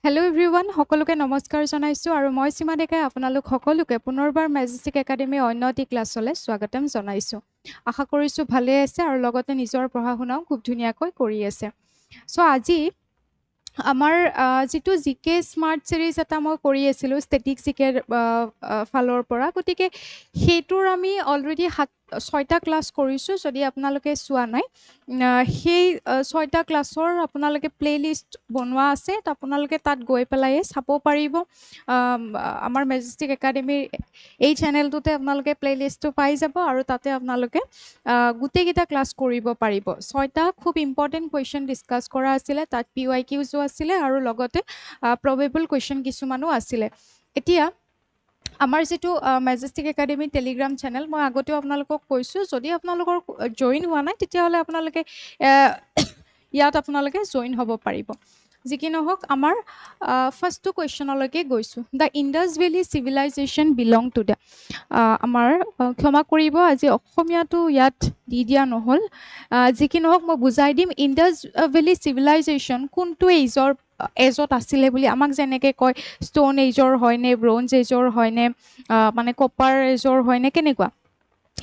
Hello everyone, সকলোকে নমস্কাৰ জনাইছো আৰু মই সীমা ডেকাই আপোনালোক সকলোকে পুনৰবাৰ মেজেষ্টিক একাডেমি অন্যটি ক্লাছলৈ স্বাগতম জনাইছো। আশা কৰিছো ভালে আছে আৰু লগতে নিজৰ পঢ়া-শুনাও খুব ধুনীয়াকৈ কৰি আছে। সো আজি আমাৰ যেটো জিকে স্মাৰ্ট সিৰিজ এটা মই কৰি আছিলো ষ্টেটিক জিকে ফালৰ পৰা গতিকে হেতুৰ আমি অলৰেডি 6টা ক্লাছ কৰিছো যদি আপোনালোকে চোৱা নাই সেই 6টা ক্লাছৰ আপোনালোকে প্লেলিষ্ট বনোৱা আছে তা আপোনালোকে তাত গৈ পেলাই চাব পাৰিব আমাৰ মেজেষ্টিক একাডেমিৰ এই চেনেলটোতে আপোনালোকে প্লেলিষ্টটো পাই যাব আৰু তাতে আপোনালোকে গুটেকিটা ক্লাছ কৰিব পাৰিব 6টা খুব ইম্পৰ্টেন্ট কোৱেশ্চন ডিসকাস কৰা আছিল তাত PYQs আছিলে আৰু লগতে প্ৰবেবল কোৱেশ্চন কিছুমানো আছিলে এতিয়া আমাৰ যেটো মেজেষ্টিক একাডেমি টেলিগ্ৰাম চেনেল মই আগতেও আপোনালোকক কৈছো যদি আপোনালোকৰ জয়েন হোৱা নাই তেতিয়া হলে আপোনালোকে ইয়াত আপোনালোকে জয়েন হ'ব পাৰিব যিকি নহওক আমাৰ ফাৰ্স্ট কোৱেশ্চনলৈকে গৈছো the Indus valley civilisation belong to the আমাৰ ক্ষমা কৰিব আজি অসমীয়াটো ইয়াত দি দিয়া নহল যিকি নহওক মই বুজাই দিম ইন্ডাস ভ্যালি সিভিলাইজেশন কোনটো এজত আছিলে বুলি আমাক যেনেকে কয় ষ্টোন এজৰ হয় নে ব্ৰঞ্জ এজৰ হয় নে মানে কপাৰ এজৰ হয় নে কেনেকুৱা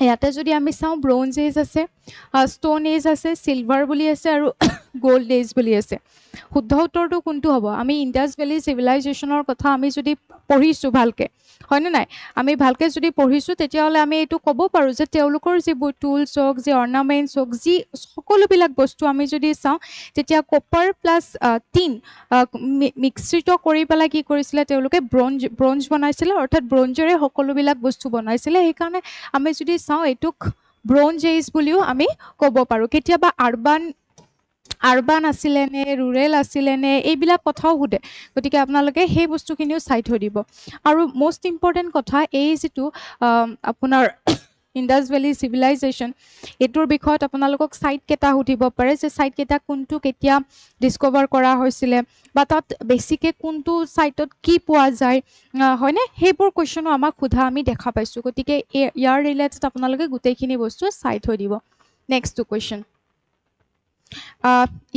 ইয়াতে যদি আমি চাও ব্ৰঞ্জ এজ আছে ষ্টোন এজ আছে সিলভাৰ বুলি আছে আৰু গোল্ড এজ বুলি আছে শুদ্ধ উত্তৰটো কোনটো হ'ব আমি ইন্ডাস ভ্যালি সিভিলাইজেশনৰ কথা আমি যদি পঢ়িছো ভালকে হয়নে নাই আমি ভালকে যদি পঢ়িছো তেতিয়া হলে আমি এটো ক'ব পাৰো যে তেওলোকৰ যি টুলছ হক যি অৰ্নামেন্টছ হক যি সকলোবিলাক বস্তু আমি যদি চাও তেতিয়া কপাৰ প্লাস টিন মিক্সিত কৰি পেলাই কি কৰিছিলে তেওলোকে ব্ৰঞ্জ বনাইছিলে অৰ্থাৎ ব্ৰঞ্জৰে সকলোবিলাক বস্তু বনাইছিলে সেই কাৰণে আমি যদি চাও এটুক ব্ৰঞ্জ এজ বুলিও আমি ক'ব পাৰো কেতিয়াবা আৰবান আছিলে নে ৰুৰেল আছিলে নে এইবিলাক কথাও হুদে গতিকে আপোনালোকে সেই বস্তুখিনিও চাই থৈ দিব আৰু মোস্ট ইম্পৰ্টেন্ট কথা এই যেটো আপোনাৰ ইন্ডাস ভ্যালি সিভিলাইজেশন এটোৰ বিষয়ত আপোনালোকক সাইট কেটা হুদিব পাৰে যে সাইট কেটা কোনটো কেতিয়া ডিসকভাৰ কৰা হৈছিল বা তাত বেসিকে কোনটো সাইটত কি পোৱা যায় হয়নে হেবোৰ কোৱেশ্চনো আমাক খুধা আমি দেখা পাইছো গতিকে ইয়াৰ ৰিলেটেড আপোনালোকে গুটেইখিনি বস্তু চাই থৈ দিব নেক্সট কোৱেশ্চন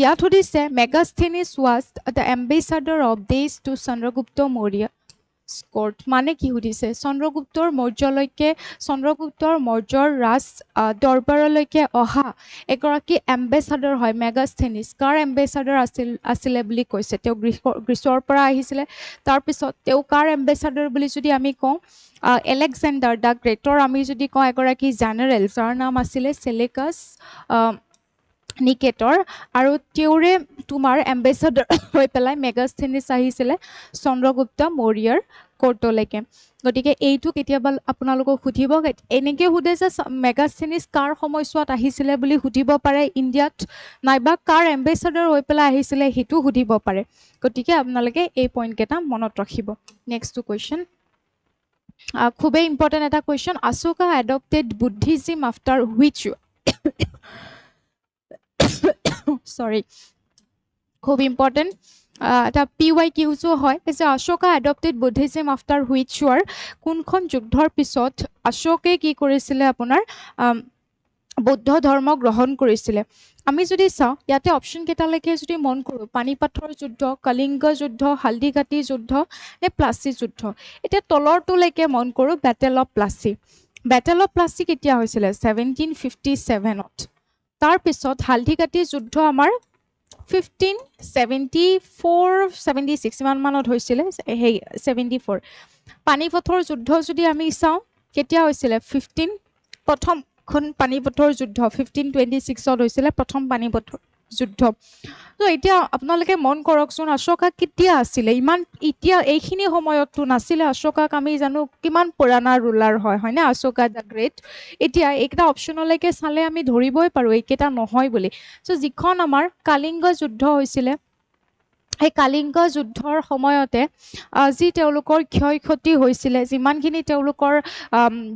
ইয়াত সুধিছে Megasthenes was the ambassador of this to Chandragupta Maurya court মানে কি সুধিছে চন্দ্ৰগুপ্তৰ মৌৰ্যৰ ৰাজ দৰবাৰলৈকে অহা এগৰাকী এম্বেছাডৰ হয় মেগাস্থেনিছ কাৰ এম্বেছাডৰ আছিলে বুলি কৈছে তেওঁ গ্ৰীচৰ পৰা আহিছিলে তাৰ পিছত তেওঁ কাৰ এম্বেছাডৰ বুলি যদি আমি কওঁ এলেক্সেণ্ডাৰ দা গ্ৰেটৰ আমি যদি কওঁ এগৰাকী জেনাৰেল যাৰ নাম আছিলে সেলেকাছ নিকেটৰ আৰু তেওৰে তোমাৰ এম্বেছাডৰ হৈ পেলাই মেগাস্থেনিছ আহিছিলে চন্দ্ৰগুপ্ত মৌৰ্যৰ কোৰ্টলৈকে গতিকে এইটো কেতিয়াবা আপোনালোকক সুধিব এনেকে হুদে যে মেগাস্থেনিছ কাৰ সময়ছোৱাত আহিছিলে বুলি সুধিব পাৰে ইণ্ডিয়াত নাইবা কাৰ এম্বেছাডৰ হৈ পেলাই আহিছিলে হেতু সুধিব পাৰে গতিকে আপোনালোকে এই পইণ্ট কেটা মনত ৰাখিব নেক্সট কোৱেশ্চন খুবেই ইম্পৰ্টেন্ট এটা question Ashoka adopted Buddhism after which sorry খুব ইম্পৰ্টেন্ট এটা PYQs হয় যে Ashoka adopted Buddhism after which war কোনখন যুদ্ধৰ পিছত অশোকে কি কৰিছিলে আপোনাৰ বৌদ্ধ ধৰ্ম গ্ৰহণ কৰিছিলে আমি যদি চাও ইয়াতে অপচন কেটালৈকে যদি মন কৰো পানিপথৰ যুদ্ধ কলিংগ যুদ্ধ হালদিঘাটি যুদ্ধ নে প্লাচি যুদ্ধ এতিয়া তলৰটোলৈকে মন কৰো বেটেল অফ প্লাচি কেতিয়া হৈছিলে 1757ত তাৰ পিছত হালদিঘাটি যুদ্ধ আমাৰ 1574-76 মানত হৈছিলে হেই 74 পানিপথৰ যুদ্ধ যদি আমি চাও কেতিয়া হৈছিলে প্ৰথমখন পানিপথৰ যুদ্ধ 1526ত হৈছিলে প্ৰথম পানিপথৰ যুদ্ধ তো এতিয়া আপোনালোকে মন কৰকচোন অশোকা কেতিয়া আছিলে ইমান এতিয়া এইখিনি সময়তটো নাছিলে অশোকাক আমি জানো কিমান পুৰাণা ৰুলাৰ হয় না অশোকা দা গ্ৰেট এতিয়া একটা অপচনলৈকে চালে আমি ধৰিবই পাৰো এইকেটা নহয় বুলি সো যিখন আমাৰ কালিংগ যুদ্ধ হৈছিলে এই কালিংগ যুদ্ধৰ সময়তে যি তেওলোকৰ ক্ষয়ক্ষতি হৈছিলে যিমানখিনি তেওলোকৰ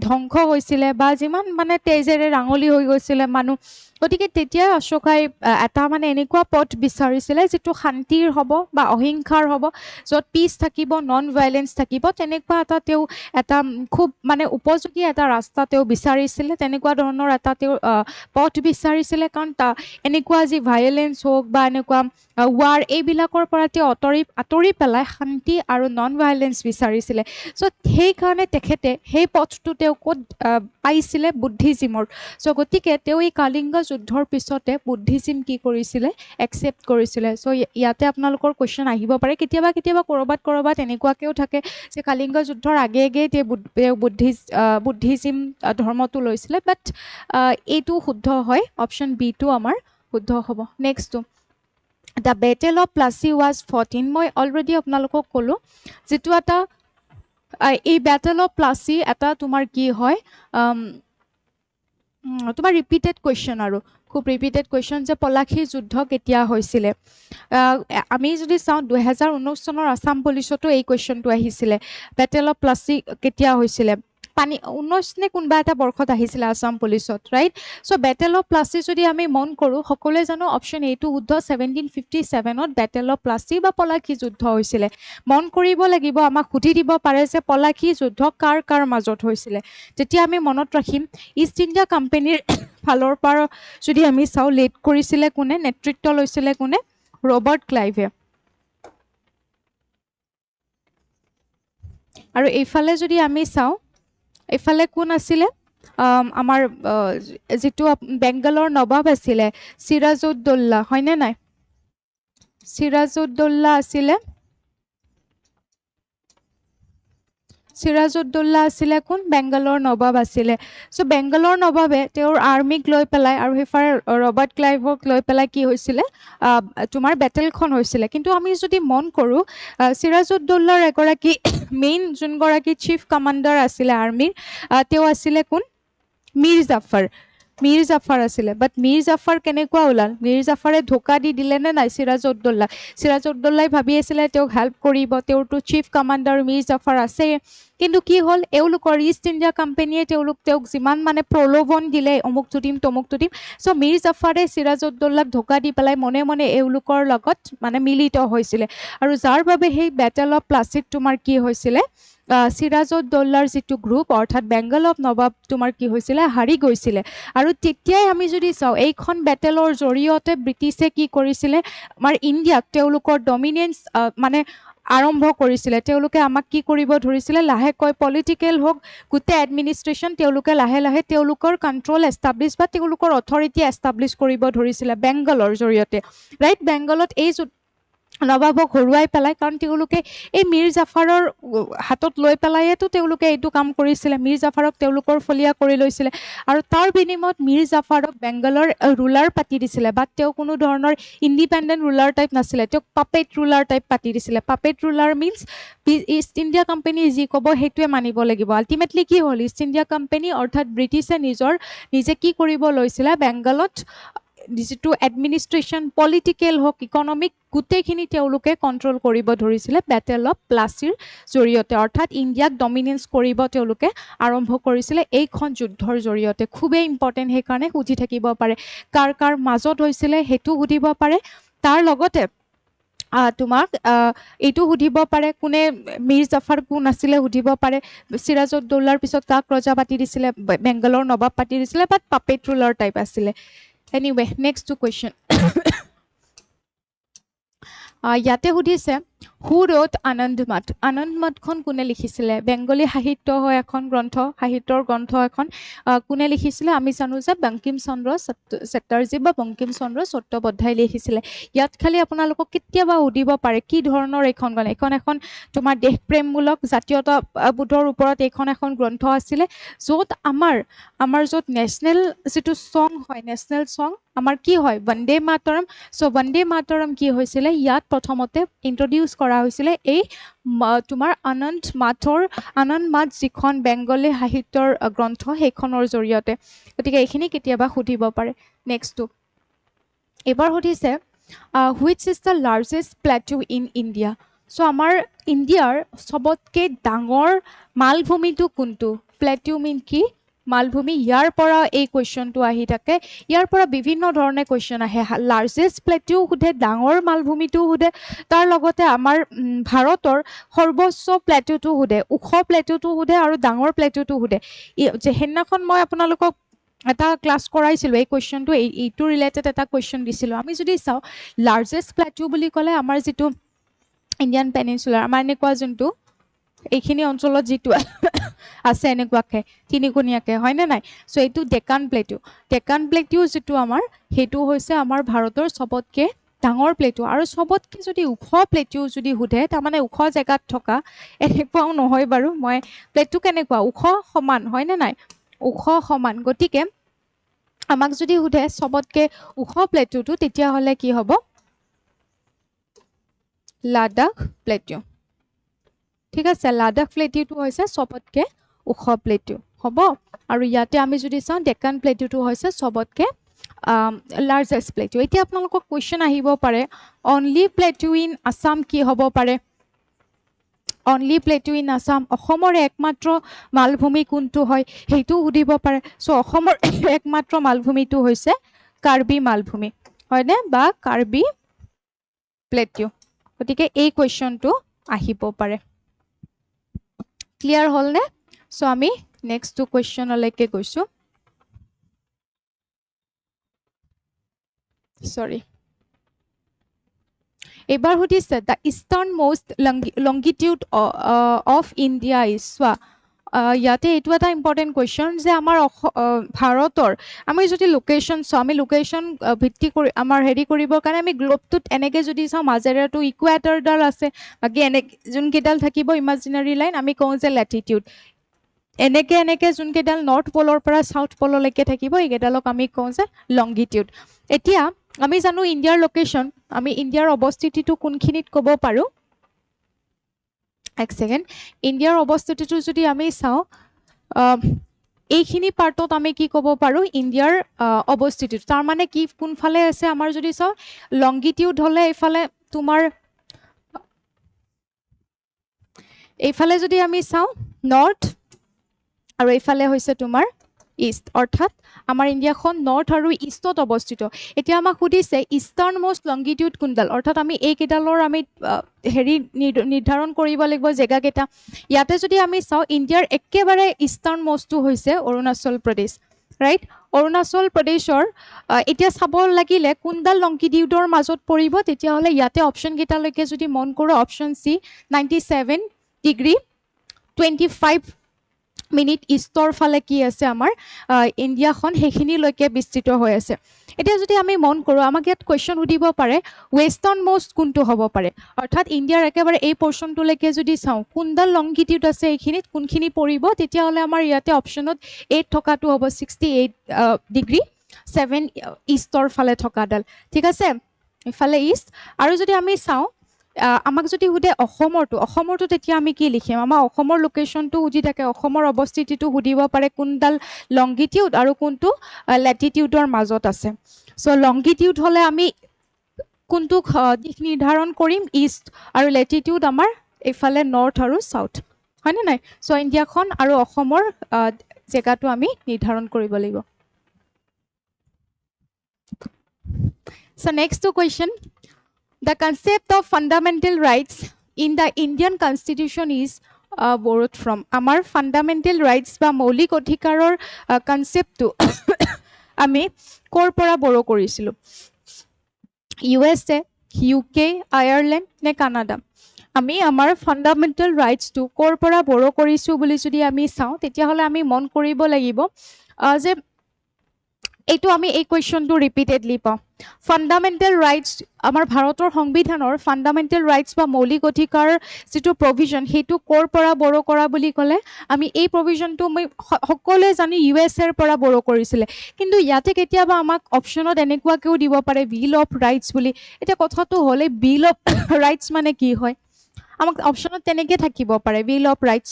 ধ্বংস হৈছিলে বা যিমান মানে তেজেৰে ৰাঙলি হৈ গৈছিলে মানুহ গতিকে তেতিয়া অশোকাই এটা মানে এনেকুৱা পথ বিচাৰিছিলে যিটো শান্তিৰ হ'ব বা অহিংসাৰ হ'ব, য'ত পিচ থাকিব, নন ভাইলেন্স থাকিব, তেনেকুৱা তেওঁ এটা খুব মানে উপযোগী এটা ৰাস্তা তেওঁ বিচাৰিছিলে, তেনেকুৱা ধৰণৰ এটা তেওঁ পথ বিচাৰিছিলে। কাৰণ এনেকুৱা যি ভাইলেন্স হওক বা এনেকুৱা ৱাৰ এইবিলাকৰ পৰা তেওঁ আঁতৰি পেলাই শান্তি আৰু নন ভাইলেন্স বিচাৰিছিলে। চ' সেইকাৰণে তেখেতে সেই পথটো তেওঁ ক'ত পাইছিলে, বুদ্ধিজিমৰ। চ' গতিকে তেওঁ এই কালিংগ যুদ্ধৰ পিছতে বুদ্ধিজিম কি কৰিছিলে, একচেপ্ট কৰিছিলে। চ' ইয়াতে আপোনালোকৰ কুৱেশ্যন আহিব পাৰে, কেতিয়াবা ক'ৰবাত এনেকুৱাকেও থাকে যে কালিংগ যুদ্ধৰ আগে তেওঁ বুদ্ধিজিম ধৰ্মটো লৈছিলে, বাট এইটো শুদ্ধ হয়, অপশ্যন বিটো আমাৰ শুদ্ধ হ'ব। নেক্সটটো, the battle of Plassey was 14। মই অলৰেডি আপোনালোকক ক'লোঁ, যিটো এটা এই বেটেল অফ প্লাচি এটা তোমাৰ কি হয়, তোমাৰ ৰিপিটেড কুৱেশ্যন, আৰু খুব ৰিপিটেড কুৱেশ্যন যে পলাশীৰ যুদ্ধ কেতিয়া হৈছিলে। আমি যদি চাওঁ 2019 চনৰ আছাম পুলিচতো এই কুৱেশ্যনটো আহিছিলে, বেটেল অফ প্লাচি কেতিয়া হৈছিলে, 19 নে কোনোবা এটা বৰ্ষত আহিছিলে আছাম পুলিচত, right. So' battle of Plassey যদি আমি মন কৰোঁ, সকলোৱে জানো অপশ্যন এইটো শুদ্ধ, 1757ত বেটেল অফ প্লাচি বা পলাশী যুদ্ধ হৈছিলে। মন কৰিব লাগিব, আমাক সুধি দিব পাৰে যে পলাশী যুদ্ধ কাৰ মাজত হৈছিলে। তেতিয়া আমি মনত ৰাখিম, ইষ্ট ইণ্ডিয়া কোম্পানীৰ ফালৰ পৰা যদি আমি চাওঁ, লিড কৰিছিলে কোনে, নেতৃত্ব লৈছিলে কোনে, ৰবাৰ্ট ক্লাইভে। আৰু এইফালে যদি আমি চাওঁ, এইফালে কোন আছিলে, আমাৰ যিটো বেংগলৰ নবাব আছিলে চিৰাজউদ্দৌলা, হয়নে নাই? চিৰাজউদ্দৌলা আছিলে কোন, বেংগলৰ নবাব আছিলে। চ' বেংগলৰ নবাবে তেওঁৰ আৰ্মিক লৈ পেলাই আৰু সেইফালে ৰবাৰ্ট ক্লাইভক লৈ পেলাই কি হৈছিলে, তোমাৰ বেটেলখন হৈছিলে। কিন্তু আমি যদি মন কৰোঁ, চিৰাজউদ্দৌলাৰ এগৰাকী মেইন যোনগৰাকী চিফ কমাণ্ডাৰ আছিলে আৰ্মিৰ, তেওঁ আছিলে কোন, মীৰ জাফৰ আছিলে। বাট মীৰ জাফৰ কেনেকুৱা ওলাল, মীৰ জাফৰে ধোকা দিলে নে নাই চিৰাজউদ্দৌলাক। চিৰাজউদ্দৌলাই ভাবি আছিলে তেওঁক হেল্প কৰিব, তেওঁৰতো চিফ কমাণ্ডাৰ মীৰ জাফৰ আছে। কিন্তু কি হ'ল, এওঁলোকৰ ইষ্ট ইণ্ডিয়া কোম্পানীয়ে তেওঁক যিমান মানে প্ৰলোভন দিলে, অমুকটো দিম তমুকটো দিম, চ' মীৰ জাফৰে চিৰাজউদ্দৌলাক ধোকা দি পেলাই মনে মনে এওঁলোকৰ লগত মানে মিলিত হৈছিলে। আৰু যাৰ বাবে সেই বেটেল অফ প্লাচিত তোমাৰ কি হৈছিলে, চিৰাজউদ্দৌলাৰ যিটো গ্ৰুপ, অৰ্থাৎ বেংগল অফ নবাব তোমাৰ কি হৈছিলে, হাৰি গৈছিলে। আৰু তেতিয়াই আমি যদি চাওঁ, এইখন বেটেলৰ জৰিয়তে ব্ৰিটিছে কি কৰিছিলে, আমাৰ ইণ্ডিয়াক তেওঁলোকৰ ডমিনেন্স মানে আৰম্ভ কৰিছিলে। তেওঁলোকে আমাক কি কৰিব ধৰিছিলে, লাহেকৈ পলিটিকেল হওক, গোটেই এডমিনিষ্ট্ৰেশ্যন তেওঁলোকে লাহে লাহে তেওঁলোকৰ কণ্ট্ৰল এষ্টাব্লিছ বা তেওঁলোকৰ অথৰিটি এষ্টাব্লিছ কৰিব ধৰিছিলে বেংগলৰ জৰিয়তে, ৰাইট। বেংগলত এই নবাবক হৰুৱাই পেলাই, কাৰণ তেওঁলোকে এই মীৰ জাফৰৰ হাতত লৈ পেলাইতো তেওঁলোকে এইটো কাম কৰিছিলে, মীৰ জাফৰক তেওঁলোকৰ ফলীয়া কৰি লৈছিলে। আৰু তাৰ বিনিময়ত মীৰ জাফৰক বেংগলৰ ৰুলাৰ পাতি দিছিলে, বাট তেওঁ কোনো ধৰণৰ ইণ্ডিপেণ্ডেণ্ট ৰুলাৰ টাইপ নাছিলে, তেওঁক পাপেট ৰুলাৰ টাইপ পাতি দিছিলে। Puppet ruler means East India company যি ক'ব সেইটোৱে মানিব লাগিব। আল্টিমেটলি কি হ'ল, ইষ্ট ইণ্ডিয়া কোম্পানী অৰ্থাৎ ব্ৰিটিছে নিজে কি কৰিব লৈছিলে, বেংগলত যিটো এডমিনিষ্ট্ৰেশ্যন, পলিটিকেল হওক, ইকনমিক, গোটেইখিনি তেওঁলোকে কণ্ট্ৰল কৰিব ধৰিছিলে বেটেল অফ প্লাচিৰ জৰিয়তে, অৰ্থাৎ ইণ্ডিয়াক ডমিনেন্স কৰিব তেওঁলোকে আৰম্ভ কৰিছিলে এইখন যুদ্ধৰ জৰিয়তে। খুবেই ইম্পৰ্টেণ্ট, সেইকাৰণে সুধি থাকিব পাৰে, কাৰ মাজত হৈছিলে সেইটো সুধিব পাৰে। তাৰ লগতে তোমাক এইটো সুধিব পাৰে, কোনে মীৰ জাফৰ কোন আছিলে সুধিব পাৰে, চিৰাজউদ্দৌলাৰ পিছত কাক ৰজা পাতি দিছিলে, বেংগলৰ নবাব পাতি দিছিলে, বাট পাপেট ৰুলাৰ টাইপ আছিলে। Anyway, next two question. ইয়াতে সুধিছে, হু ৰোট আনন্দ মাঠ। আনন্দ মাঠখন কোনে লিখিছিলে, বেংগলী সাহিত্য হয় এখন গ্ৰন্থ, সাহিত্যৰ গ্ৰন্থ এখন। কোনে লিখিছিলে, আমি জানো যে বংকিম চন্দ্ৰ চেটাৰ্জী বা বংকিম চন্দ্ৰ চট্টোপাধ্যায় লিখিছিলে। ইয়াত খালি আপোনালোকক কেতিয়াবা সুধিব পাৰে কি ধৰণৰ এইখন গ্ৰন্থ, এখন তোমাৰ দেশপ্ৰেমমূলক জাতীয়তাবোধৰ ওপৰত এইখন এখন গ্ৰন্থ আছিলে, য'ত আমাৰ য'ত নেশ্যনেল যিটো ছং হয়, নেশ্যনেল ছং আমাৰ কি হয়, বন্দে মাতৰম। চ' বন্দে মাতৰম কি হৈছিলে, ইয়াত প্ৰথমতে ইন্ট্ৰডিউচ কৰা হৈছিলে এই তোমাৰ আনন্দ মাঠ যিখন বেংগলী সাহিত্যৰ গ্ৰন্থ, সেইখনৰ জৰিয়তে। গতিকে এইখিনি কেতিয়াবা সুধিব পাৰে। নেক্সটটো, এইবাৰ সুধিছে, which is the largest plateau in India. So' আমাৰ ইণ্ডিয়াৰ চবতকৈ ডাঙৰ মালভূমিটো কোনটো, প্লেটিউ মিন কি, মালভূমি ইয়াৰ পৰা এই কোৱেশ্চনটো আহি থাকে ইয়াৰ পৰা বিভিন্ন ধৰণে কোৱেশ্চন আহে লাৰ্জেষ্ট প্লেটিউ সুধে ডাঙৰ মালভূমিটো সুধে তাৰ লগতে আমাৰ ভাৰতৰ সৰ্বোচ্চ প্লেটিউটো সুধে ওখ প্লেটিউটো সুধে আৰু ডাঙৰ প্লেটিউটো সুধে যেহেনাখন মই আপোনালোকক এটা ক্লাছ কৰাইছিলোঁ এই কোৱেশ্চনটো এইটো ৰিলেটেড এটা কোৱেশ্চন দিছিলোঁ আমি যদি চাওঁ লাৰ্জেষ্ট প্লেটিউ বুলি ক'লে আমাৰ যিটো ইণ্ডিয়ান পেনিনচুলাৰ আমাৰ এনেকুৱা যোনটো এইখিনি অঞ্চলত যিটো আছে এনেকুৱাকে তিনিকোণীয়াকে হয়নে নাই চ' এইটো ডেকান প্লেটিউ যিটো আমাৰ সেইটো হৈছে আমাৰ ভাৰতৰ চবতকে ডাঙৰ প্লেটিউ আৰু চবতকে যদি ওখ প্লেটিউ যদি সোধে তাৰমানে ওখ জেগাত থকা এনেকুৱাও নহয় বাৰু মই প্লেটটো কেনেকুৱা ওখ সমান হয়নে নাই ওখ সমান গতিকে আমাক যদি সোধে চবতকে ওখ প্লেটিউটো তেতিয়াহ'লে কি হ'ব লাডাখ প্লেটিউ ঠিক আছে লাডাখ প্লেটিউটো হৈছে চবতকে ওখ প্লেটিউ হ'ব আৰু ইয়াতে আমি যদি চাওঁ ডেকান প্লেটিউটো হৈছে চবতকে লাৰ্জেষ্ট প্লেটিউ এতিয়া আপোনালোকক কুৱেশ্যন আহিব পাৰে অনলি প্লেটিউ ইন আছাম কি হ'ব পাৰে অনলি প্লেটিউ ইন আছাম অসমৰ একমাত্ৰ মালভূমি কোনটো হয় সেইটো সুধিব পাৰে চ' অসমৰ একমাত্ৰ মালভূমিটো হৈছে কাৰ্বি মালভূমি হয়নে বা কাৰ্বি প্লেটিউ গতিকে এই কুৱেশ্যনটো আহিব পাৰে ক্লিয়াৰ হ'ল নে চ' আমি নেক্সট কুৱেশ্যনলৈকে গৈছোঁ সৰি এবাৰ সুধিছে the eastern most longitude of India is চোৱা ইয়াতে এইটো এটা ইম্পৰ্টেণ্ট কুৱেশ্যন যে আমাৰ ভাৰতৰ আমি যদি লোকেশ্যন চাওঁ আমি লোকেশ্যন ভিত্তি কৰি আমাৰ হেৰি কৰিবৰ কাৰণে আমি গ্লোবটোত এনেকৈ যদি চাওঁ মাজেৰেতো ইকুৱেটৰডাল আছে বাকী যোনকেইডাল থাকিব ইমাজিনাৰী লাইন আমি কওঁ যে লেটিটিউড এনেকৈ যোনকেইডাল নৰ্থ পলৰ পৰা চাউথ পললৈকে থাকিব এইকেইডালক আমি কওঁ যে লংগিটিউড এতিয়া আমি জানো ইণ্ডিয়াৰ লোকেশ্যন আমি ইণ্ডিয়াৰ অৱস্থিতিটো কোনখিনিত ক'ব পাৰোঁ এক ছেকেণ্ড ইণ্ডিয়াৰ অৱস্থিতিটো যদি আমি চাওঁ এইখিনি পাৰ্টত আমি কি ক'ব পাৰোঁ ইণ্ডিয়াৰ অৱস্থিতিটো তাৰমানে কি কোনফালে আছে আমাৰ যদি চাওঁ লংগিটিউড হ'লে এইফালে তোমাৰ এইফালে যদি আমি চাওঁ নৰ্থ আৰু এইফালে হৈছে তোমাৰ ইষ্ট অৰ্থাৎ আমাৰ ইণ্ডিয়াখন নৰ্থ আৰু ইষ্টত অৱস্থিত এতিয়া আমাক সুধিছে ইষ্টাৰ্ণ মোষ্ট লংগিটিউড কোনডাল অৰ্থাৎ আমি এইকেইডালৰ আমি হেৰি নিৰ্ধাৰণ কৰিব লাগিব জেগাকেইটা ইয়াতে যদি আমি চাওঁ ইণ্ডিয়াৰ একেবাৰে ইষ্টাৰ্ণ মোষ্টটো হৈছে অৰুণাচল প্ৰদেশ ৰাইট অৰুণাচল প্ৰদেশৰ এতিয়া চাব লাগিলে কোনডাল লংগিটিউডৰ মাজত পৰিব তেতিয়াহ'লে ইয়াতে অপশ্যনকেইটালৈকে যদি মন কৰোঁ অপশ্যন চি 97 ডিগ্ৰী 25 মিনিট ইষ্টৰ ফালে কি আছে আমাৰ ইণ্ডিয়াখন সেইখিনিলৈকে বিস্তৃত হৈ আছে এতিয়া যদি আমি মন কৰোঁ আমাক ইয়াত কুৱেশ্যন সুধিব পাৰে ৱেষ্টাৰ্ণ মোষ্ট কোনটো হ'ব পাৰে অৰ্থাৎ ইণ্ডিয়াৰ একেবাৰে এই পৰ্চনটোলৈকে যদি চাওঁ কোনডাল লংগিটিউড আছে এইখিনিত কোনখিনি পৰিব তেতিয়াহ'লে আমাৰ ইয়াতে অপশ্যনত 8 থকাটো হ'ব 68 ডিগ্ৰী 7 ইষ্টৰ ফালে থকাডাল ঠিক আছে ইফালে ইষ্ট আৰু যদি আমি চাওঁ আমাক যদি সুধে অসমৰটো তেতিয়া আমি কি লিখিম আমাৰ অসমৰ লোকেশ্যনটো সুধি থাকে অসমৰ অৱস্থিতিটো সুধিব পাৰে কোনডাল লংগিটিউড আৰু কোনটো লেটিটিউডৰ মাজত আছে চ' লংগিটিউড হ'লে আমি কোনটো দিশ নিৰ্ধাৰণ কৰিম ইষ্ট আৰু লেটিটিউড আমাৰ এইফালে নৰ্থ আৰু চাউথ হয়নে নাই চ' ইণ্ডিয়াখন আৰু অসমৰ জেগাটো আমি নিৰ্ধাৰণ কৰিব লাগিব so' next question The concept of fundamental rights in the Indian Constitution is borrowed from. Amar fundamental rights বা মৌলিক অধিকাৰৰ কনসেপ্টটো আমি কৰ পৰা borrow কৰিছিলো USA, UK, Ireland নে কানাডা আমি আমাৰ ফান্ডামেন্টাল ৰাইটছটো কৰ পৰা borrow কৰিছো বুলি যদি আমি চাওঁ তেতিয়াহ'লে আমি মন কৰিব লাগিব যে এইটো আমি এই কুৱেশ্যনটো ৰিপিটেডলি পাওঁ ফান্ডামেন্টাল ৰাইটছ আমাৰ ভাৰতৰ সংবিধানৰ ফান্ডামেন্টাল ৰাইটছ বা মৌলিক অধিকাৰ যিটো প্ৰভিজন সেইটো কৰ পৰা borrow কৰা বুলি ক'লে আমি এই প্ৰভিজনটো মই সকলোৱে জানি USA ৰ পৰা borrow কৰিছিলে কিন্তু ইয়াতে কেতিয়াবা আমাক অপশ্যনত এনেকুৱাকেও দিব পাৰে বিল অফ ৰাইটছ বুলি এতিয়া কথাটো হ'লে বিল অফ ৰাইটছ মানে কি হয় আমাক অপশ্যনত তেনেকৈ থাকিব পাৰে বিল অফ ৰাইটছ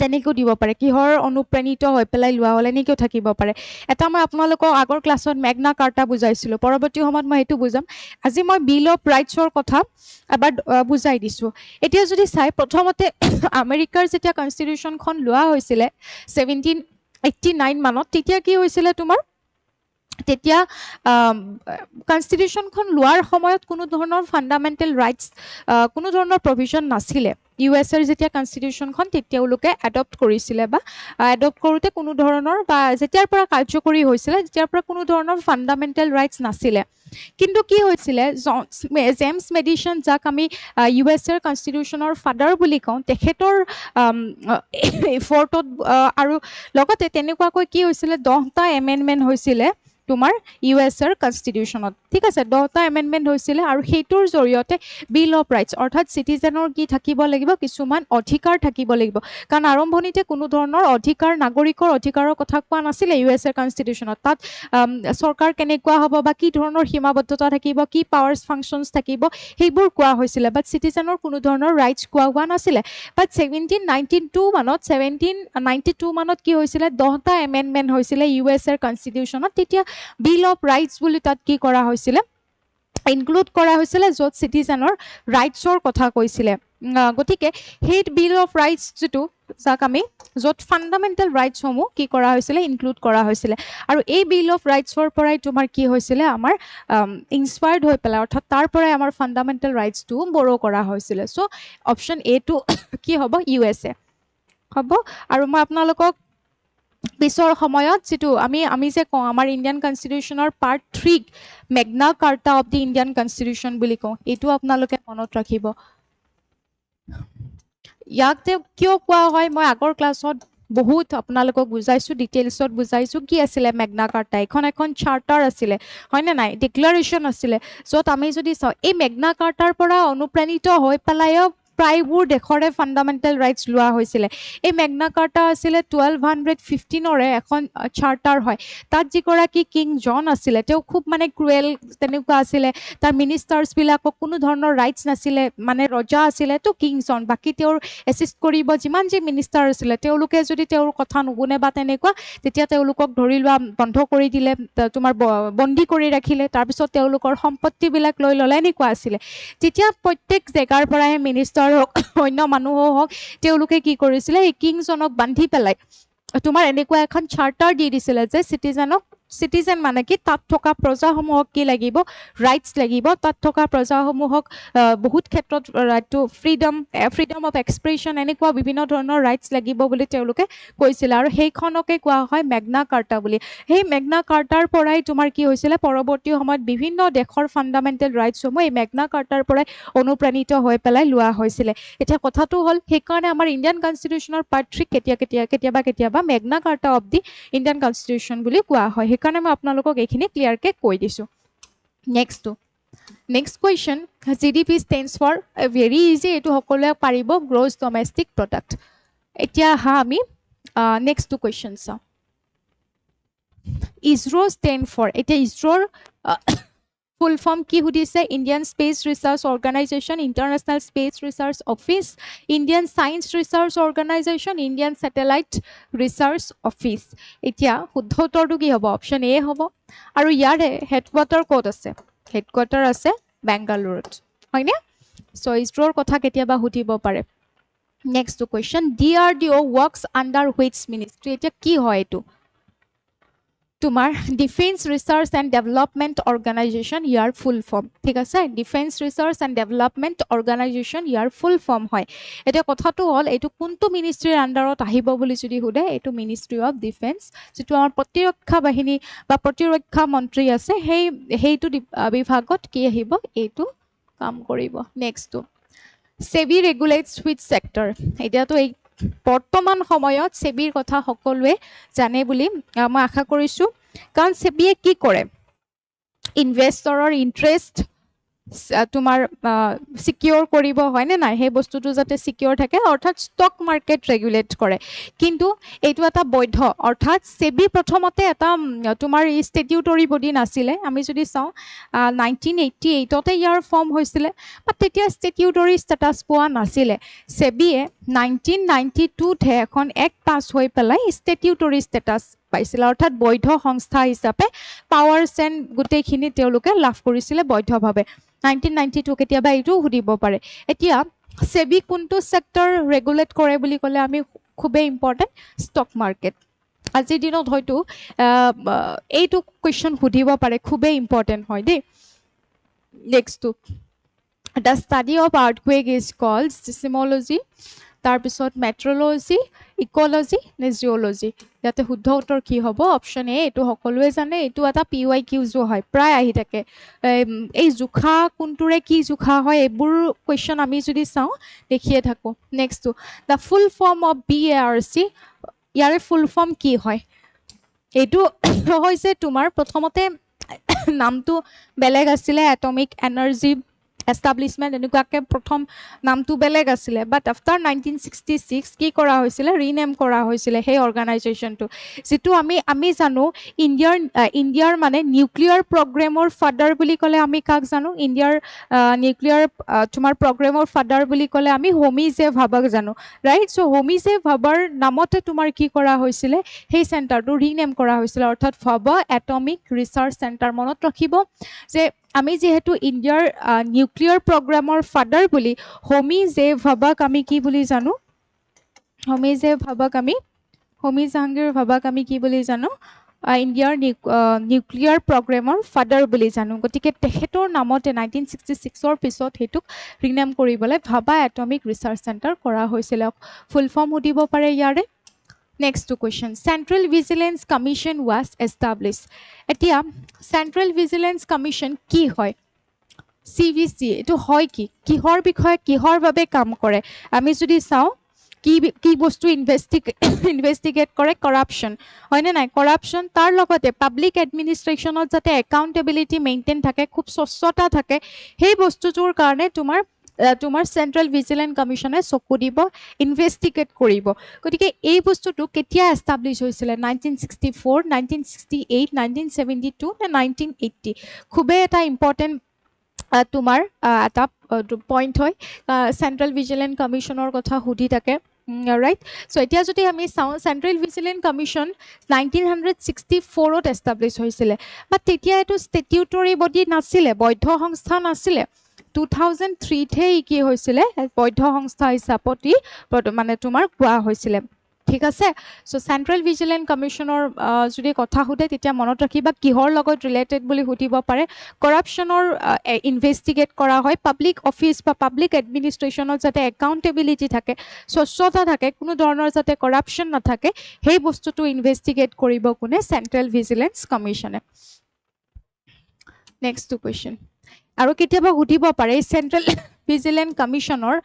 তেনেকৈও দিব পাৰে কিহৰ অনুপ্ৰাণিত হৈ পেলাই লোৱা হ'ল এনেকৈও থাকিব পাৰে এটা মই আপোনালোকক আগৰ ক্লাছত মেগনা কাৰ্টা বুজাইছিলোঁ পৰৱৰ্তী সময়ত মই সেইটো বুজাম আজি মই বিল অফ ৰাইটছৰ কথা এবাৰ বুজাই দিছোঁ এতিয়া যদি চাই প্ৰথমতে আমেৰিকাৰ যেতিয়া কনষ্টিটিউশ্যনখন লোৱা হৈছিলে 89 মানত তেতিয়া কি হৈছিলে তোমাৰ তেতিয়া কনষ্টিটিউশ্যনখন লোৱাৰ সময়ত কোনো ধৰণৰ ফাণ্ডামেণ্টেল ৰাইটছ কোনো ধৰণৰ প্ৰভিজন নাছিলে ইউ এছ এৰ যেতিয়া কনষ্টিটিউশ্যনখন তেওঁলোকে এডপ্ট কৰিছিলে বা এডপ্ট কৰোঁতে কোনো ধৰণৰ বা যেতিয়াৰ পৰা কাৰ্যকৰী হৈছিলে তেতিয়াৰ পৰা কোনো ধৰণৰ ফাণ্ডামেণ্টেল ৰাইটছ নাছিলে কিন্তু কি হৈছিলে জেমছ মেডিচন যাক আমি ইউ এছ এৰ কনষ্টিটিউশ্যনৰ ফাদাৰ বুলি কওঁ তেখেতৰ এফৰ্টত আৰু লগতে তেনেকুৱাকৈ কি হৈছিলে 10টা এমেণ্ডমেণ্ট হৈছিলে তোমাৰ ইউ এছ এৰ কনষ্টিটিউশ্যনত ঠিক আছে 10টা এমেণ্ডমেণ্ট হৈছিলে আৰু সেইটোৰ জৰিয়তে বিল অফ ৰাইটছ অৰ্থাৎ চিটিজেনৰ কি থাকিব লাগিব কিছুমান অধিকাৰ থাকিব লাগিব কাৰণ আৰম্ভণিতে কোনো ধৰণৰ অধিকাৰ নাগৰিকৰ অধিকাৰৰ কথা কোৱা নাছিলে ইউ এছ এৰ কনষ্টিটিউশ্যনত তাত চৰকাৰ কেনেকুৱা হ'ব বা কি ধৰণৰ সীমাবদ্ধতা থাকিব কি পাৱাৰ্ছ ফাংচনছ থাকিব সেইবোৰ কোৱা হৈছিলে বাট চিটিজেনৰ কোনো ধৰণৰ ৰাইটছ কোৱা হোৱা নাছিলে বাট 1792 মানত কি হৈছিলে 10টা এমেণ্ডমেণ্ট হৈছিলে ইউ এছ এৰ কনষ্টিটিউশ্যনত তেতিয়া বিল অফ ৰাইটছ বুলি তাত কি কৰা হৈছিলে ইনক্লুড কৰা হৈছিলে য'ত চিটিজেনৰ ৰাইটছৰ কথা কৈছিলে গতিকে সেই বিল অফ ৰাইটছ যিটো যাক আমি য'ত ফাণ্ডামেণ্টেল ৰাইটছসমূহ কি কৰা হৈছিলে ইনক্লুড কৰা হৈছিলে আৰু এই বিল অফ ৰাইটছৰ পৰাই তোমাৰ কি হৈছিলে আমাৰ ইনস্পায়াৰ্ড হৈ পেলাই অৰ্থাৎ তাৰ পৰাই আমাৰ ফাণ্ডামেণ্টেল ৰাইটছটো বৰো কৰা হৈছিলে চ' অপশ্যন এটো কি হ'ব ইউ এছ এ হ'ব আৰু মই আপোনালোকক পিছৰ সময়ত যিটো আমি যে কওঁ আমাৰ ইণ্ডিয়ান কনষ্টিটিউশ্যনৰ part 3 Magna Carta of the Indian constitution বুলি কওঁ এইটো আপোনালোকে মনত ৰাখিব ইয়াক কিয় কোৱা হয় মই আগৰ ক্লাছত বহুত আপোনালোকক বুজাইছোঁ ডিটেইলছত বুজাইছোঁ কি আছিলে মেগনা কাৰ্টা এখন চাৰ্টাৰ আছিলে হয়নে নাই ডিক্লাৰেশ্যন আছিলে য'ত আমি যদি চাওঁ এই মেগনা কাৰ্টাৰ পৰা অনুপ্ৰাণিত হৈ পেলাইও প্ৰায়বোৰ দেশৰে ফাণ্ডামেণ্টেল ৰাইটছ লোৱা হৈছিলে এই মেগনা কাৰ্টা আছিলে 1215ৰে এখন চাৰ্টাৰ হয় তাত যিগৰাকী কিং জন আছিলে তেওঁ খুব মানে ক্ৰুৱেল তেনেকুৱা আছিলে তাৰ মিনিষ্টাৰ্ছবিলাকক কোনো ধৰণৰ ৰাইটছ নাছিলে মানে ৰজা আছিলে তো কিং জন বাকী তেওঁৰ এছিষ্ট কৰিব যিমান যি মিনিষ্টাৰ আছিলে তেওঁলোকে যদি তেওঁৰ কথা নুশুনে বা তেনেকুৱা তেতিয়া তেওঁলোকক ধৰি লোৱা বন্ধ কৰি দিলে তোমাৰ বন্দী কৰি ৰাখিলে তাৰপিছত তেওঁলোকৰ সম্পত্তিবিলাক লৈ ল'লে এনেকুৱা আছিলে তেতিয়া প্ৰত্যেক জেগাৰ পৰাই মিনিষ্টাৰ হওক অন্য মানুহো হওক তেওঁলোকে কি কৰিছিলে এই কিংজনক বান্ধি পেলাই তোমাৰ এনেকুৱা এখন চাৰ্টাৰ দি দিছিলে যে চিটিজেন মানে কি তাত থকা প্ৰজাসমূহক কি লাগিব ৰাইটছ লাগিব তাত থকা প্ৰজাসমূহক বহুত ক্ষেত্ৰত ৰাইটটো ফ্ৰীডম অফ এক্সপ্ৰেছন এনেকুৱা বিভিন্ন ধৰণৰ ৰাইটছ লাগিব বুলি তেওঁলোকে কৈছিলে আৰু সেইখনকে কোৱা হয় মেগনা কাৰ্টা বুলি সেই মেগনা কাৰ্টাৰ পৰাই তোমাৰ কি হৈছিলে পৰৱৰ্তী সময়ত বিভিন্ন দেশৰ ফাণ্ডামেণ্টেল ৰাইটছসমূহ এই মেগনা কাৰ্টাৰ পৰাই অনুপ্ৰাণিত হৈ পেলাই লোৱা হৈছিলে এতিয়া কথাটো হ'ল সেইকাৰণে আমাৰ ইণ্ডিয়ান কনষ্টিটিউশ্যনৰ পাৰ্ট 3 কেতিয়াবা Magna Carta of the Indian constitution বুলি কোৱা হয় সেইকাৰণে মই আপোনালোকক এইখিনি ক্লিয়াৰকৈ কৈ দিছোঁ next question GDP stands for very easy এইটো সকলোৱে পাৰিব গ্ৰছ ডমেষ্টিক প্ৰডাক্ট এতিয়া আহা আমি নেক্সটটো কুৱেশ্যন চাওঁ ইছৰ' ষ্টেণ্ড ফৰ এতিয়া ইছৰৰ ফুল ফৰ্ম কি সুধিছে Indian space research organisation international space research office Indian science research organisation Indian satellite research office এতিয়া শুদ্ধ উত্তৰটো কি হ'ব অপশ্যন এ হ'ব আৰু ইয়াৰে হেডকোৱাৰ্টাৰ ক'ত আছে হেডকোৱাৰ্টাৰ আছে বেংগালুৰুত হয়নে চ' ইছৰৰ কথা কেতিয়াবা সুধিব পাৰে next question DRDO works under which ministry এতিয়া কি হয় এইটো তোমাৰ defence research and development organisation year full form ঠিক আছে defence research and development organisation year full form হয় এতিয়া কথাটো হ'ল এইটো কোনটো মিনিষ্ট্ৰীৰ আণ্ডাৰত আহিব বুলি যদি সোধে এইটো মিনিষ্ট্ৰী অফ ডিফেন্স যিটো আমাৰ প্ৰতিৰক্ষা বাহিনী বা প্ৰতিৰক্ষা মন্ত্ৰী আছে সেইটো বিভাগত কি আহিব এইটো কাম কৰিব নেক্সটটো সেবি ৰেগুলেটছ হুইচ ছেক্টৰ এতিয়াতো এই বৰ্তমান সময়ত সেবিৰ কথা সকলোৱে জানে বুলি মই আশা কৰিছোঁ কাৰণ সেবিয়ে কি কৰে ইনভেষ্টৰৰ ইণ্টাৰেষ্ট তোমাৰ সিকিউৰ কৰিব হয়নে নাই সেই বস্তুটো যাতে সিকিউৰ থাকে অৰ্থাৎ ষ্টক মাৰ্কেট ৰেগুলেট কৰে কিন্তু এইটো এটা বৈধ অৰ্থাৎ সেবি প্ৰথমতে এটা তোমাৰ ষ্টেটিউটৰী বডি নাছিলে আমি যদি চাওঁ 1988তে ইয়াৰ ফৰ্ম হৈছিলে বাট তেতিয়া ষ্টেটিউটৰী ষ্টেটাছ পোৱা নাছিলে সেবিয়ে 1992তে এখন এক্ট পাছ হৈ পেলাই ষ্টেটিউটৰী ষ্টেটাছ পাইছিলে অৰ্থাৎ বৈধ সংস্থা হিচাপে পাৱাৰ্ছ এণ্ড গোটেইখিনি তেওঁলোকে লাভ কৰিছিলে বৈধভাৱে 1992 কেতিয়াবা এইটো সুধিব পাৰে এতিয়া সেবি কোনটো ছেক্টৰ ৰেগুলেট কৰে বুলি ক'লে আমি খুবেই ইম্পৰ্টেণ্ট ষ্টক মাৰ্কেট আজিৰ দিনত হয়তো এইটো কুৱেশ্যন সুধিব পাৰে, খুবেই ইম্পৰ্টেণ্ট হয় দেই। নেক্সটটো The study of earthquake is called seismology. তাৰপিছত মেট্ৰলজি, ইকলজি নে জিঅ'লজি? ইয়াতে শুদ্ধ উত্তৰ কি হ'ব? অপশ্যন এ, এইটো সকলোৱে জানে, এইটো এটা PYQজো হয়, প্ৰায় আহি থাকে। এই জোখা কোনটোৰে কি জোখা হয় এইবোৰ কুৱেশ্যন আমি যদি চাওঁ দেখিয়ে থাকোঁ। নেক্সটটো the full form of BARC, ইয়াৰে ফুল ফৰ্ম কি হয়? এইটো হৈছে তোমাৰ প্ৰথমতে নামটো বেলেগ আছিলে, এটমিক এনাৰ্জি এষ্টাব্লিছমেণ্ট, এনেকুৱাকৈ প্ৰথম নামটো বেলেগ আছিলে, বাট আফটাৰ 1966 কি কৰা হৈছিলে? ৰিনেম কৰা হৈছিলে সেই অৰ্গেনাইজেশ্যনটো। যিটো আমি জানো ইণ্ডিয়াৰ মানে নিউক্লিয়াৰ প্ৰগ্ৰেমৰ ফাদাৰ বুলি ক'লে আমি কাক জানো? ইণ্ডিয়াৰ নিউক্লিয়াৰ তোমাৰ প্ৰগ্ৰেমৰ ফাদাৰ বুলি ক'লে আমি হোমি জে ভাবাক জানো, ৰাইট? চ' হোমি জে ভাবাৰ নামতে তোমাৰ কি কৰা হৈছিলে? সেই চেণ্টাৰটো ৰিনেম কৰা হৈছিলে, অৰ্থাৎ ভাবা এটমিক ৰিচাৰ্চ চেণ্টাৰ। মনত ৰাখিব যে আমি যিহেতু ইণ্ডিয়াৰ নিউক্লিয়াৰ প্ৰগ্ৰামৰ ফাদাৰ বুলি হোমি জে ভাবাক আমি কি বুলি জানো? হোমি জাহাংগীৰ ভাবাক আমি কি বুলি জানো? ইণ্ডিয়াৰ নিউক্লিয়াৰ প্ৰগ্ৰেমৰ ফাদাৰ বুলি জানো। গতিকে তেখেতৰ নামতে 1966ৰ পিছত সেইটোক ৰিনেম কৰিবলৈ ভাবা এটমিক ৰিচাৰ্চ চেণ্টাৰ কৰা হৈছিলে। ফুল ফৰ্ম সুধিব পাৰে ইয়াৰে। Next question, central vigilance commission was establish. এতিয়া চেণ্ট্ৰেল ভিজিলেন্স কমিশ্যন কি হয়? CVC, এইটো হয় কি? কিহৰ বিষয়ে কিহৰ বাবে কাম কৰে? আমি যদি চাওঁ কি বস্তু ইনভেষ্টিগেট কৰে? কৰাপশ্যন, হয়নে নাই? কৰাপশ্যন, তাৰ লগতে পাব্লিক এডমিনিষ্ট্ৰেশ্যনত যাতে একাউণ্টেবিলিটি মেইনটেইন থাকে, খুব স্বচ্ছতা থাকে, সেই বস্তুটোৰ কাৰণে তোমাৰ চেণ্ট্ৰেল ভিজিলেন্স কমিশ্যনে চকু দিব, ইনভেষ্টিগেট কৰিব। গতিকে এই বস্তুটো কেতিয়া এষ্টাব্লিছ হৈছিলে? 1964, 1968, 1972 নে 1980? খুবেই এটা ইম্পৰ্টেণ্ট তোমাৰ এটা পইণ্ট হয়, চেণ্ট্ৰেল ভিজিলেন্স কমিশ্যনৰ কথা সুধি থাকে, ৰাইট? চ' এতিয়া যদি আমি চাওঁ, চেণ্ট্ৰেল ভিজিলেন্স কমিশ্যন 1964ত এষ্টাব্লিছ হৈছিলে, বাট তেতিয়া এইটো ষ্টেটিউটৰী বডি নাছিলে, বৈধ সংস্থা নাছিলে। 2003হে ই কি হৈছিলে? বৈধ সংস্থা হিচাপত মানে তোমাৰ কোৱা হৈছিলে, ঠিক আছে? চ' চেণ্ট্ৰেল ভিজিলেন্স কমিশ্যনৰ যদি কথা সোধে তেতিয়া মনত ৰাখিবা কিহৰ লগত ৰিলেটেড বুলি সুধিব পাৰে। কৰাপশ্যনৰ ইনভেষ্টিগেট কৰা হয়, পাব্লিক অফিচ বা পাব্লিক এডমিনিষ্ট্ৰেশ্যনত যাতে একাউণ্টেবিলিটি থাকে, স্বচ্ছতা থাকে, কোনো ধৰণৰ যাতে কৰাপশ্যন নাথাকে, সেই বস্তুটো ইনভেষ্টিগেট কৰিব কোনে? চেণ্ট্ৰেল ভিজিলেন্স কমিশ্যনে। নেক্সট কুৱেশ্যন, আৰু কেতিয়াবা সুধিব পাৰে চেণ্ট্ৰেল ভিজিলেন্স কমিশ্যনৰ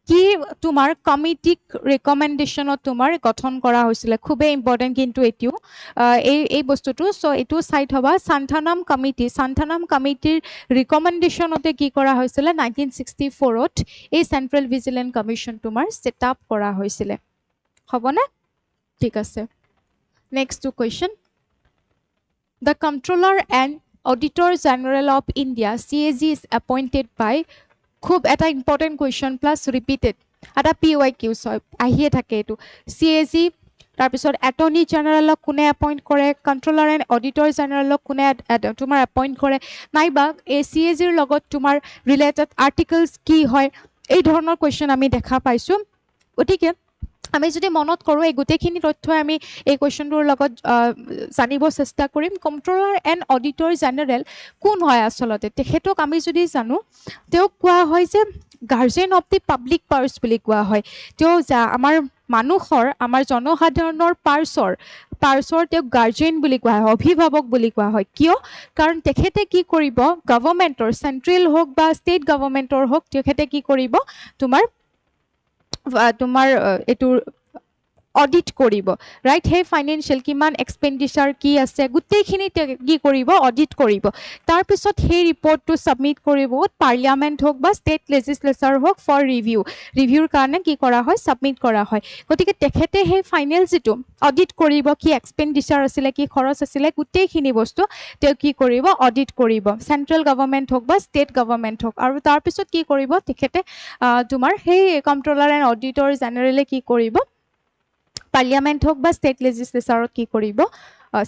কি তোমাৰ কমিটিক ৰিকমেণ্ডেশ্যনত তোমাৰ গঠন কৰা হৈছিলে? খুবেই ইম্পৰ্টেণ্ট কিন্তু এতিয়াও এই বস্তুটো। চ' এইটো চাই থবা, সান্থানাম কমিটিৰ ৰিকমেণ্ডেশ্যনতে কি কৰা হৈছিলে? 1964ত এই চেণ্ট্ৰেল ভিজিলেন্স কমিশ্যন তোমাৰ ছেট আপ কৰা হৈছিলে, হ'বনে? ঠিক আছে। Next question, the controller and auditor general of India CAG is appointed by, খুব এটা ইম্পৰ্টেণ্ট কুৱেশ্যন প্লাছ ৰিপিটেড, এটা PYQ হয়, আহিয়ে থাকে এইটো। CAG, তাৰপিছত এটৰ্নি জেনেৰেলক কোনে এপইণ্ট কৰে? কণ্ট্ৰলাৰ এণ্ড অডিটৰ জেনেৰেলক কোনে তোমাৰ এপইণ্ট কৰে? নাইবা এই CAGৰ লগত তোমাৰ ৰিলেটেড আৰ্টিকলছ কি হয়? এই ধৰণৰ কুৱেশ্যন আমি দেখা পাইছোঁ। গতিকে আমি যদি মনত কৰোঁ, এই গোটেইখিনি তথ্যই আমি এই কুৱেশ্যনটোৰ লগত জানিব চেষ্টা কৰিম। কণ্ট্ৰলাৰ এণ্ড অডিটৰ জেনেৰেল কোন হয় আচলতে? তেখেতক আমি যদি জানো, তেওঁক কোৱা হয় যে guardian of the public purse বুলি কোৱা হয়। তেওঁ আমাৰ মানুহৰ, আমাৰ জনসাধাৰণৰ পাৰ্চৰ তেওঁক গাৰ্জেন বুলি কোৱা হয়, অভিভাৱক বুলি কোৱা হয়। কিয়? কাৰণ তেখেতে কি কৰিব? গভৰ্ণমেণ্টৰ, চেণ্ট্ৰেল হওক বা ষ্টেট গভৰ্ণমেণ্টৰ হওক, তেখেতে কি কৰিব? তোমাৰ এইটো অডিট কৰিব, ৰাইট? সেই ফাইনেন্সিয়েল কিমান এক্সপেণ্ডিচাৰ কি আছে গোটেইখিনি কি কৰিব? অডিট কৰিব। তাৰপিছত সেই ৰিপৰ্টটো ছাবমিট কৰিব পাৰ্লিয়ামেণ্ট হওক বা ষ্টেট লেজিছলেচাৰ হওক ফৰ ৰিভিউৰ কাৰণে কি কৰা হয়? ছাবমিট কৰা হয়। গতিকে তেখেতে সেই ফাইনেল যিটো অডিট কৰিব, কি এক্সপেণ্ডিচাৰ আছিলে, কি খৰচ আছিলে, গোটেইখিনি বস্তু তেওঁ কি কৰিব? অডিট কৰিব, চেণ্ট্ৰেল গভৰ্ণমেণ্ট হওক বা ষ্টেট গভৰ্ণমেণ্ট হওক। আৰু তাৰপিছত কি কৰিব? তেখেতে তোমাৰ সেই কণ্ট্ৰলাৰ এণ্ড অডিটৰ জেনেৰেলে কি কৰিব? পাৰ্লিয়ামেণ্ট হওক বা ষ্টেট লেজিছলেচাৰত কি কৰিব?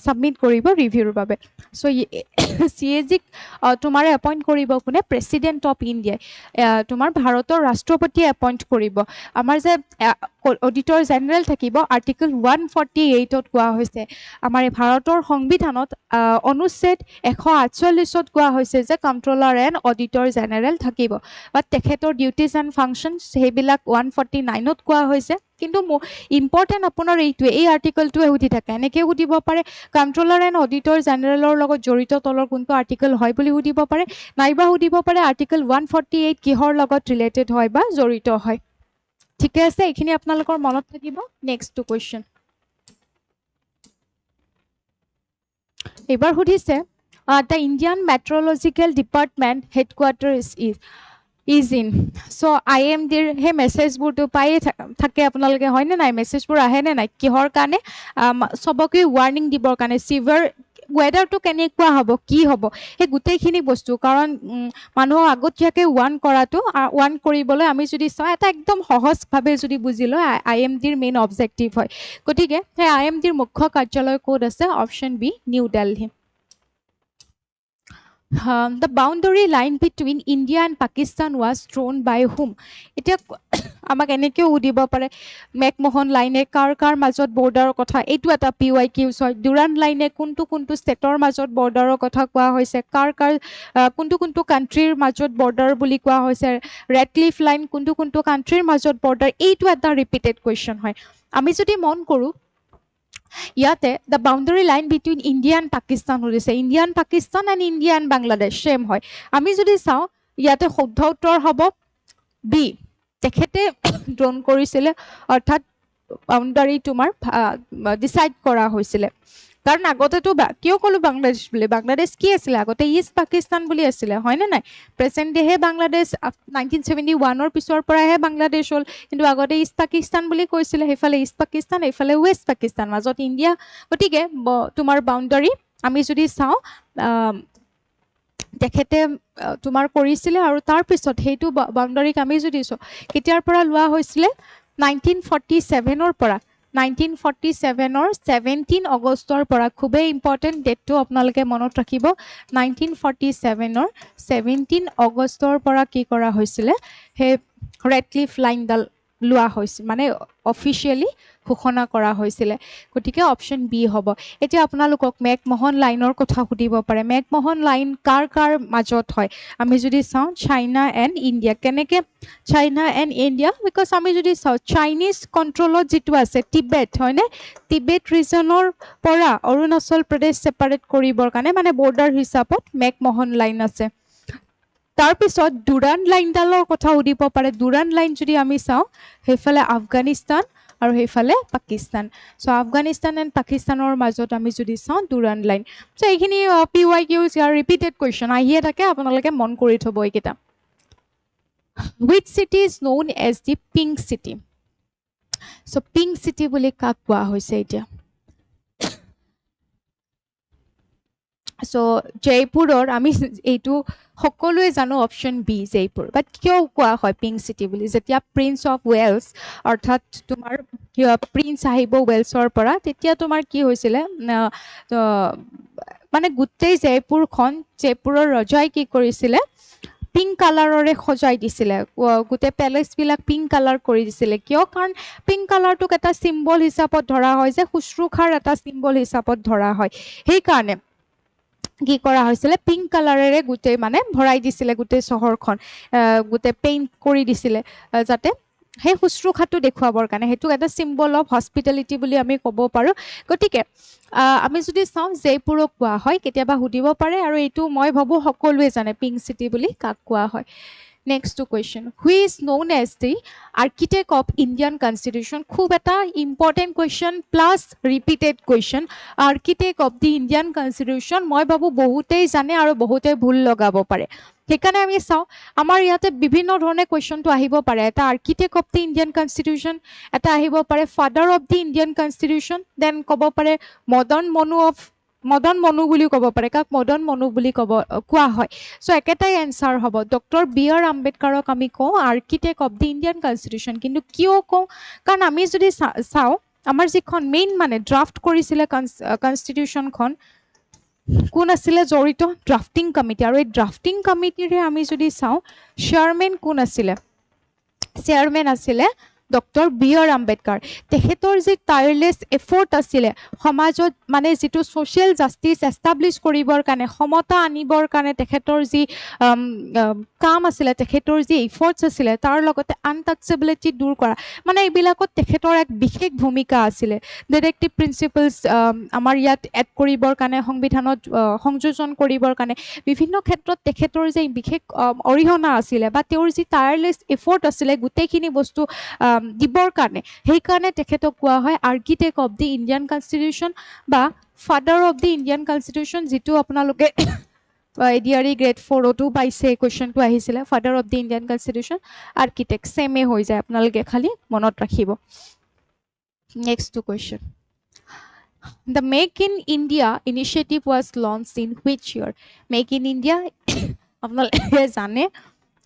সাবমিট কৰিব ৰিভিউৰ বাবে সো CAG তোমাৰ এপইণ্ট কৰিব কোনে প্ৰেসিডেন্ট অফ ইণ্ডিয়া তোমাৰ ভাৰতৰ ৰাষ্ট্ৰপতিয়ে এপইণ্ট কৰিব আমাৰ যে অডিটৰ জেনেৰেল থাকিব আৰ্টিকল 148 ত কোৱা হৈছে আমাৰ ভাৰতৰ সংবিধানত অনুচ্ছেদ 148 ত কোৱা হৈছে যে কন্ট্ৰোলাৰ এণ্ড অডিটৰ জেনেৰেল থাকিব বাট তেখেতৰ ডিউটিজ এণ্ড ফাংচনছ সেইবিলাক 149 ত কোৱা হৈছে কিন্তু ইম্পৰ্টেণ্ট আপোনাৰ এইটোৱে এই আৰ্টিকলটোৱে সুধি থাকে এনেকৈ সুধিব পাৰে কন্ট্ৰোলাৰ এণ্ড অডিটৰ জেনেৰেলৰ লগত জড়িত তলৰ কোনটো আৰ্টিকল হয় বুলি সুধিব পাৰে নাইবা সুধিব পাৰে আৰ্টিকল 148 কিহৰ লগত ৰিলেটেড হয় বা জড়িত হয় ঠিকে আছে এইখিনি আপোনালোকৰ মনত থাকিব নেক্সট টু কোৱেশ্চন এবাৰ সুধিছে the Indian Meteorological Department headquarters is in so IMD হে মেসেজবোৰ তো পাই থাকে আপোনালোকে হয় না নাই মেসেজবোৰ আহে না নাই কিহৰ কাৰণে সবকে ওয়াৰ্নিং দিবৰ কাৰণে সিভিয়াৰ ওয়েদাৰটো কেনেকুৱা হ'ব কি হ'ব এই গোটেইখিনি বস্তু কাৰণ মানুহ আগতীয়াকৈ ওয়াৰ্ন কৰিবলৈ আমি যদি চাওঁ এটা একদম সহজভাৱে যদি বুজি লয় IMDৰ মেইন অবজেক্টিভ হয় গতিকে সেই IMDৰ মুখ্য কাৰ্যালয় ক'ত আছে option B New Delhi the boundary line between India and Pakistan was drawn by whom? এতিয়া আমাক এনেকৈ সুধিব পাৰে মেকমোহন লাইনে কাৰ মাজত বৰ্ডাৰৰ কথা এইটো এটা PYQ হয় ডুৰান লাইনে কোনটো ষ্টেটৰ মাজত বৰ্ডাৰৰ কথা কোৱা হৈছে কাৰ কোনটো কাণ্ট্ৰিৰ মাজত বৰ্ডাৰ বুলি কোৱা হৈছে ৰেড ক্লিফ লাইন কোনটো কাণ্ট্ৰিৰ মাজত বৰ্ডাৰ এইটো এটা ৰিপিটেড কুৱেশ্যন হয় আমি যদি মন কৰোঁ ইয়াতে the boundary line between India and Pakistan সুধিছে India and Pakistan and India and Bangladesh same হয় আমি যদি চাওঁ ইয়াতে শুদ্ধ উত্তৰ হ'ব বি তেখেতে ড্ৰন কৰিছিলে অৰ্থাৎ বাউণ্ডাৰী তোমাৰ ডিসাইড কৰা হৈছিলে কাৰণ আগতেতো কিয় ক'লো বাংলাদেশ বুলি বাংলাদেশ কি আছিলে আগতে ইষ্ট পাকিস্তান বুলি আছিলে হয় না নাই প্ৰেজেন্ট ডে হে বাংলাদেশ 1971 ৰ পিছৰ পৰাহে বাংলাদেশ হ'ল কিন্তু আগতে ইষ্ট পাকিস্তান বুলি কৈছিলে হেফালে ইষ্ট পাকিস্তান হেফালে ৱেষ্ট পাকিস্তান মাজত ইণ্ডিয়া গতিকে তোমাৰ বাউণ্ডাৰী আমি যদি চাওঁ তেখেতে তোমাৰ কৰিছিলে আৰু তাৰ পিছত হেতু বাউণ্ডাৰীক আমি যদি চাওঁ কেতিয়াৰ পৰা লোৱা হৈছিলে 1947 ৰ পৰা 1947 ৰ 17 আগষ্টৰ পৰা খুবেই ইম্পৰ্টেন্ট ডেটটো আপোনালোকে মনত ৰাখিব 1947 ৰ 17 আগষ্টৰ পৰা কি কৰা হৈছিলে হে ৰেড ক্লিফ লাইনডাল লোৱা হৈছিল মানে অফিচিয়েলি ঘোষণা কৰা হৈছিলে গতিকে অপশন বি হ'ব এতিয়া আপোনালোকক মেকমোহন লাইনৰ কথা সুধিব পাৰে মেকমোহন লাইন কাৰ মাজত হয় আমি যদি চাওঁ চাইনা এণ্ড ইণ্ডিয়া কেনেকৈ চাইনা এণ্ড ইণ্ডিয়া বিকজ আমি যদি চাওঁ চাইনিজ কণ্ট্ৰলত যিটো আছে টিবেট হয়নে টিবেট ৰিজনৰ পৰা অৰুণাচল প্ৰদেশ ছেপাৰেট কৰিবৰ কাৰণে মানে বৰ্ডাৰ হিচাপত মেকমোহন লাইন আছে তাৰপিছত ডুৰান লাইনডালৰ কথা সুধিব পাৰে ডুৰান লাইন যদি আমি চাওঁ সেইফালে আফগানিস্তান আৰু সেইফালে পাকিস্তান সো আফগানিস্তান এণ্ড পাকিস্তানৰ মাজত আমি যদি চাওঁ ডুৰান লাইন সো এইখিনি PYQ ইয়াৰ ৰিপিটেড কুৱেশ্যন আহিয়ে থাকে আপোনালোকে মন কৰি থ'ব এইকেইটা which city is known as the pink city so pink city বুলি কাক কোৱা হৈছে এতিয়া সো জয়পুৰৰ আমি এইটো সকলোৱে জানো অপশন বি জয়পুৰ বাট কিয় কোৱা হয় পিংক চিটি বুলি যেতিয়া প্ৰিন্স অফ ৱেলছ অৰ্থাৎ তোমাৰ প্ৰিন্স আহিব ৱেলছৰ পৰা তেতিয়া তোমাৰ কি হৈছিলে মানে গোটেই জয়পুৰৰ ৰজাই কি কৰিছিলে পিংক কালাৰৰে সজাই দিছিলে গোটেই পেলেচবিলাক পিংক কালাৰ কৰি দিছিলে কিয় কাৰণ পিংক কালাৰটোক এটা চিম্বল হিচাপত ধৰা হয় যে শুশ্ৰূষাৰ এটা চিম্বল হিচাপত ধৰা হয় সেইকাৰণে কি কৰা হৈছিলে পিংক কালাৰেৰে গোটেই মানে ভৰাই দিছিলে গোটেই চহৰখন গোটেই পেইণ্ট কৰি দিছিলে যাতে সেই শুশ্ৰূষাটো দেখুৱাবৰ কাৰণে সেইটো এটা চিম্বল অফ হস্পিটেলিটি বুলি আমি ক'ব পাৰোঁ গতিকে আমি যদি চাওঁ জয়পুৰক কোৱা হয় কেতিয়াবা সুধিব পাৰে আৰু এইটো মই ভাবোঁ সকলোৱে জানে পিংক চিটি বুলি কাক কোৱা হয় next question who is known as the architect of Indian constitution খুব এটা important question plus repeated question architect of the Indian constitution মই ভাবোঁ বহুতেই জানে আৰু বহুতেই ভুল লগাব পাৰে সেইকাৰণে আমি চাওঁ আমাৰ ইয়াতে বিভিন্ন ধৰণে কুৱেশ্যনটো আহিব পাৰে এটা architect of the Indian constitution এটা আহিব পাৰে father of the Indian constitution then ক'ব পাৰে মদন মনু বুলি ক'ব পাৰে কাক মদন মনু বুলি কোৱা হয় সো একেটাই এনচাৰ হ'ব ডক্টৰ BR আম্বেদকাৰক আমি কওঁ architect of the Indian constitution কিন্তু কিয় কওঁ কাৰণ আমি যদি চাওঁ আমাৰ যিখন মেইন মানে ড্ৰাফ্ট কৰিছিলে কনষ্টিটিউশ্যনখন কোন আছিলে জড়িত ড্ৰাফটিং কমিটি আৰু এই ড্ৰাফটিং কমিটিৰে আমি যদি চাওঁ চেয়াৰমেন কোন আছিলে চেয়াৰমেন আছিলে ডক্টৰ বি আৰ আম্বেদকাৰ তেখেতৰ যি টায়াৰলেছ এফৰ্ট আছিলে সমাজত মানে যিটো ছ'চিয়েল জাষ্টিছ এষ্টাব্লিছ কৰিবৰ কাৰণে সমতা আনিবৰ কাৰণে তেখেতৰ যি কাম আছিলে তেখেতৰ যি এফৰ্টছ আছিলে তাৰ লগতে আনটাচেবিলিটি দূৰ কৰা মানে এইবিলাকত তেখেতৰ এক বিশেষ ভূমিকা আছিলে ডিডাক্টিভ প্ৰিন্সিপলছ আমাৰ ইয়াত এড কৰিবৰ কাৰণে সংবিধানত সংযোজন কৰিবৰ কাৰণে বিভিন্ন ক্ষেত্ৰত তেখেতৰ যে বিশেষ অৰিহণা আছিলে বা তেওঁৰ যি টায়াৰলেছ এফৰ্ট আছিলে গোটেইখিনি বস্তু দিবৰ কাৰণে সেইকাৰণে তেখেতক কোৱা হয় architect of the Indian constitution বা father of the Indian constitution যিটো আপোনালোকে এডিআৰই গ্ৰেড 4তো পাইছে কুৱেশ্যনটো আহিছিলে father of the Indian constitution architect same হৈ যায় আপোনালোকে খালি মনত ৰাখিব next two question The Make in India initiative was launched in which year? Make in India আপোনালোকে জানে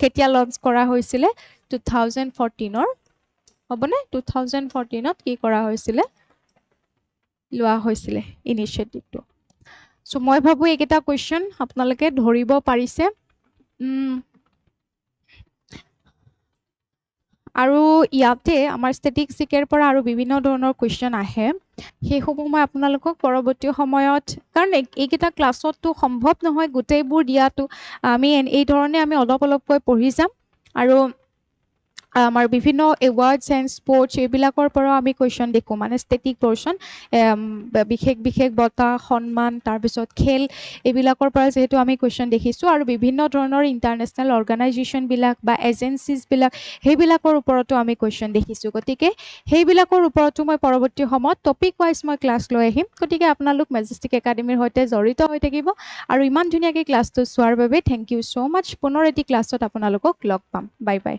কেতিয়া লঞ্চ কৰা হৈছিলে 2014 হ'বনে 2014ত কি কৰা হৈছিলে লোৱা হৈছিলে ইনিচিয়েটিভটো সো মই ভাবো এইকেইটা কুৱেশ্যন আপোনালোকে ধৰিব পাৰিছে আৰু ইয়াতে আমাৰ ষ্টেটিষ্টিকৰ পৰা আৰু বিভিন্ন ধৰণৰ কুৱেশ্যন আহে সেইসমূহ মই আপোনালোকক পৰৱৰ্তী সময়ত কাৰণ এইকেইটা ক্লাছততো সম্ভৱ নহয় গোটেইবোৰ দিয়াটো আমি এই ধৰণে আমি অলপ অলপকৈ পঢ়ি যাম আৰু আমাৰ বিভিন্ন এৱাৰ্ডছ এণ্ড স্পৰ্টছ এইবিলাকৰ পৰাও আমি কুৱেশ্যন দেখোঁ মানে ষ্টেটিক পৰ্চন বিশেষ বঁটা সন্মান তাৰপিছত খেল এইবিলাকৰ পৰা যিহেতু আমি কুৱেশ্যন দেখিছোঁ আৰু বিভিন্ন ধৰণৰ ইণ্টাৰনেশ্যনেল অৰ্গেনাইজেশ্যনবিলাক বা এজেঞ্চিজবিলাক সেইবিলাকৰ ওপৰতো আমি কুৱেশ্যন দেখিছোঁ গতিকে সেইবিলাকৰ ওপৰতো মই পৰৱৰ্তী সময়ত টপিক ৱাইজ মই ক্লাছ লৈ আহিম গতিকে আপোনালোক মেজেষ্টিক একাডেমীৰ সৈতে জড়িত হৈ থাকিব আৰু ইমান ধুনীয়াকৈ ক্লাছটো চোৱাৰ বাবে থেংক ইউ ছ' মাছ পুনৰ এটি ক্লাছত আপোনালোকক লগ পাম বাই বাই